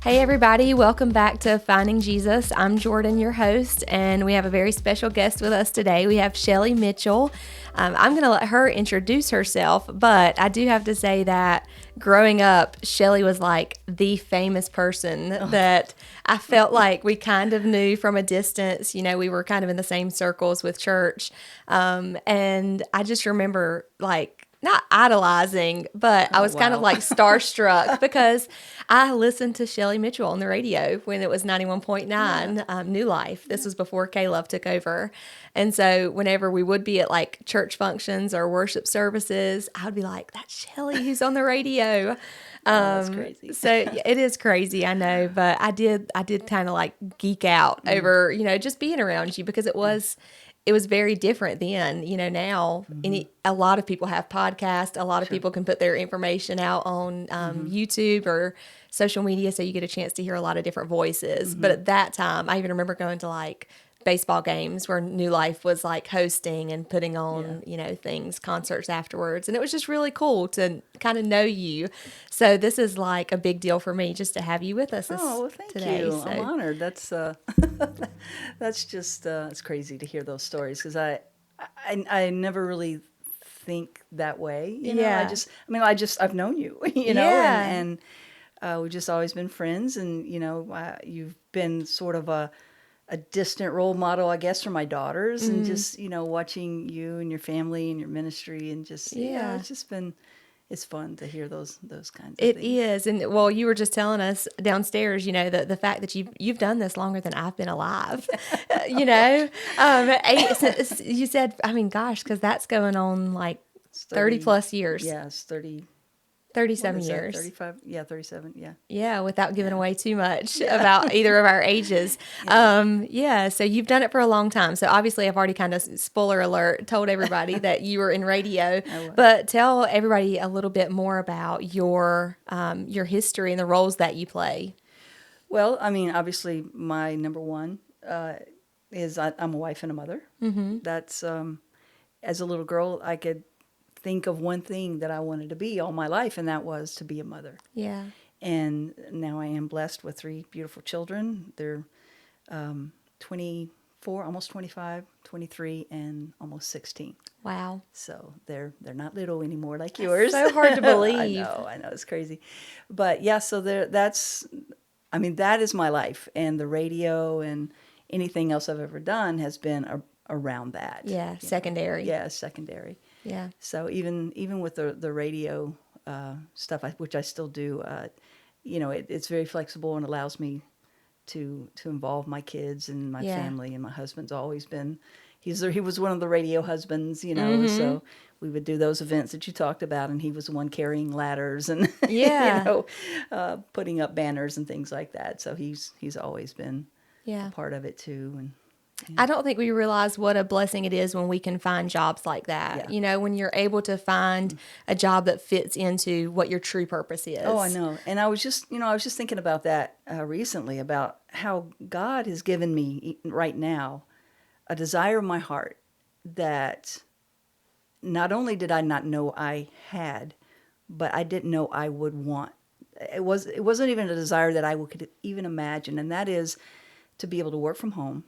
Hey everybody, welcome back to Finding Jesus. I'm Jordan, your host, and we have a very special guest with us today. We have Shelly Mitchell. I'm going to let her introduce herself, but I do have to say that growing up, Shelly was like the famous person that I felt like we kind of knew from a distance. You know, we were kind of in the same circles with church. And I just remember not idolizing, but I was kind of wow. like starstruck because I listened to Shelly Mitchell on the radio when it was 91.9 New Life. This was before K-Love took over. And so whenever we would be at like church functions or worship services, I would be like, that's Shelly who's on the radio. That's crazy. So it is crazy, I know, but I did kind of like geek out over, just being around you because it was very different then. Now a lot of people have podcasts. A lot of people can put their information out on YouTube or social media, so you get a chance to hear a lot of different voices. But at that time, I even remember going to like baseball games where New Life was like hosting and putting on, things, concerts afterwards. And it was just really cool to kind of know you. So this is like a big deal for me just to have you with us Oh, well, thank today. you. So. I'm honored. That's that's just it's crazy to hear those stories because I never really think that way. Yeah. I've known you, Yeah. and we've just always been friends, and you've been sort of a distant role model, I guess, for my daughters, and just watching you and your family and your ministry, and just it's just been. It's fun to hear those kinds of It things. is. And well, you were just telling us downstairs, the fact that you've done this longer than I've been alive, you said, I mean, gosh, because that's going on like 30 plus years, Yes, 30. 37 What is that? years. 35? Yeah, 37. Yeah. Yeah, without giving away too much about either of our ages. So you've done it for a long time. So obviously I've already kind of, spoiler alert, told everybody that you were in radio. But tell everybody a little bit more about your history and the roles that you play. Well, I mean, obviously my number one is I'm a wife and a mother. Mm-hmm. That's as a little girl, I could think of one thing that I wanted to be all my life, and that was to be a mother. Yeah. And now I am blessed with 3 beautiful children. They're 24, almost 25, 23, and almost 16. Wow. So they're not little anymore like yours. So hard to believe. I know, it's crazy. But yeah, so that is my life, and the radio and anything else I've ever done has been around that. Yeah, secondary. Yeah, secondary. Yeah. So even with the radio stuff, which I still do, it's very flexible and allows me to involve my kids and my family. And my husband's always been, he was one of the radio husbands, so we would do those events that you talked about, and he was the one carrying ladders and putting up banners and things like that. So he's always been a part of it too. And I don't think we realize what a blessing it is when we can find jobs like that. Yeah. When you're able to find a job that fits into what your true purpose is. Oh, I know. And I was just thinking about that recently, about how God has given me right now a desire in my heart that not only did I not know I had, but I didn't know I would want. It wasn't even a desire that I could even imagine, and that is to be able to work from home,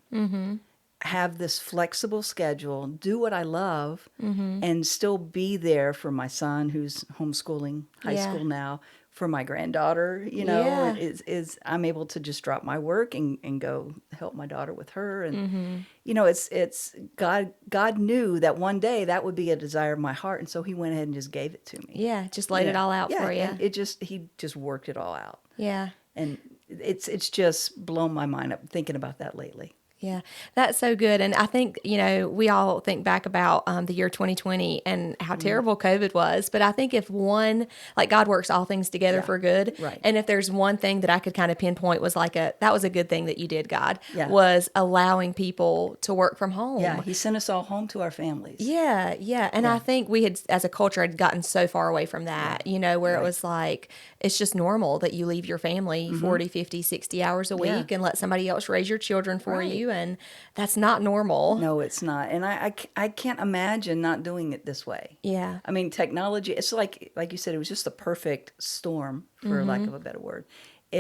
have this flexible schedule, do what I love, and still be there for my son who's homeschooling high school now, for my granddaughter, is I'm able to just drop my work and go help my daughter with her. And, it's God knew that one day that would be a desire of my heart. And so he went ahead and just gave it to me. Yeah. Just laid it all out for you. And he just worked it all out. Yeah. And it's just blown my mind up thinking about that lately. Yeah, that's so good. And I think, we all think back about the year 2020 and how terrible COVID was. But I think if God works all things together for good. Right. And if there's one thing that I could kind of pinpoint was that was a good thing that you did, God, Yeah. was allowing people to work from home. Yeah, he sent us all home to our families. Yeah, yeah. And I think we had, as a culture, had gotten so far away from that, where it was like, it's just normal that you leave your family 40, 50, 60 hours a week and let somebody else raise your children for you. And that's not normal. No, it's not. And I can't imagine not doing it this way. Yeah. I mean, technology, it's like you said, it was just the perfect storm, for lack of a better word.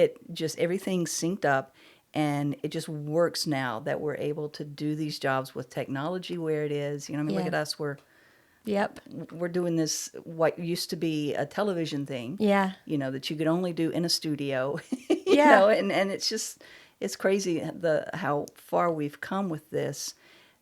it just, everything's synced up, and it just works now that we're able to do these jobs with technology where it is. You know, I mean, look Yeah. at us. Yep. We're doing this, what used to be a television thing, Yeah. you know, that you could only do in a studio, you Yeah. know, and it's just, it's crazy how far we've come with this,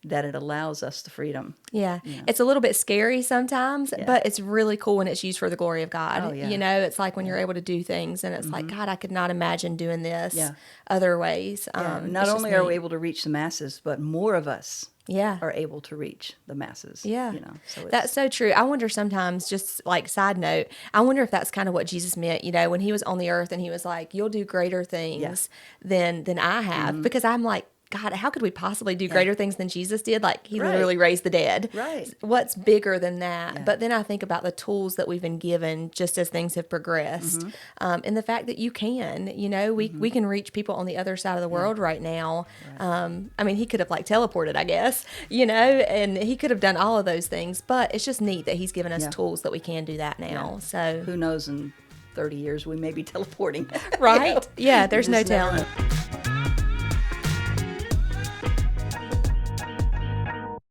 that it allows us the freedom. Yeah. Yeah. It's a little bit scary sometimes, Yeah. but it's really cool when it's used for the glory of God. Oh, yeah. You know, it's like when you're able to do things and it's like, God, I could not imagine doing this Yeah. other ways. Yeah, It's not just only are we neat. able to reach the masses, but more of us Yeah. are able to reach the masses. Yeah. You know, so That's so true. I wonder sometimes, just like side note, I wonder if that's kind of what Jesus meant, you know, when he was on the earth and he was like, you'll do greater things than I have. Because I'm like, God, how could we possibly do greater things than Jesus did? Like he Right. literally raised the dead. Right. What's bigger than that? Yeah. But then I think about the tools that we've been given just as things have progressed. And the fact that you can, you know, we can reach people on the other side of the world right now. I mean, he could have like teleported, I guess, you know, and he could have done all of those things, but it's just neat that he's given us Yeah. tools that we can do that now. So, who knows, in 30 years we may be teleporting. right? You know? Yeah, there's You no just never telling. know.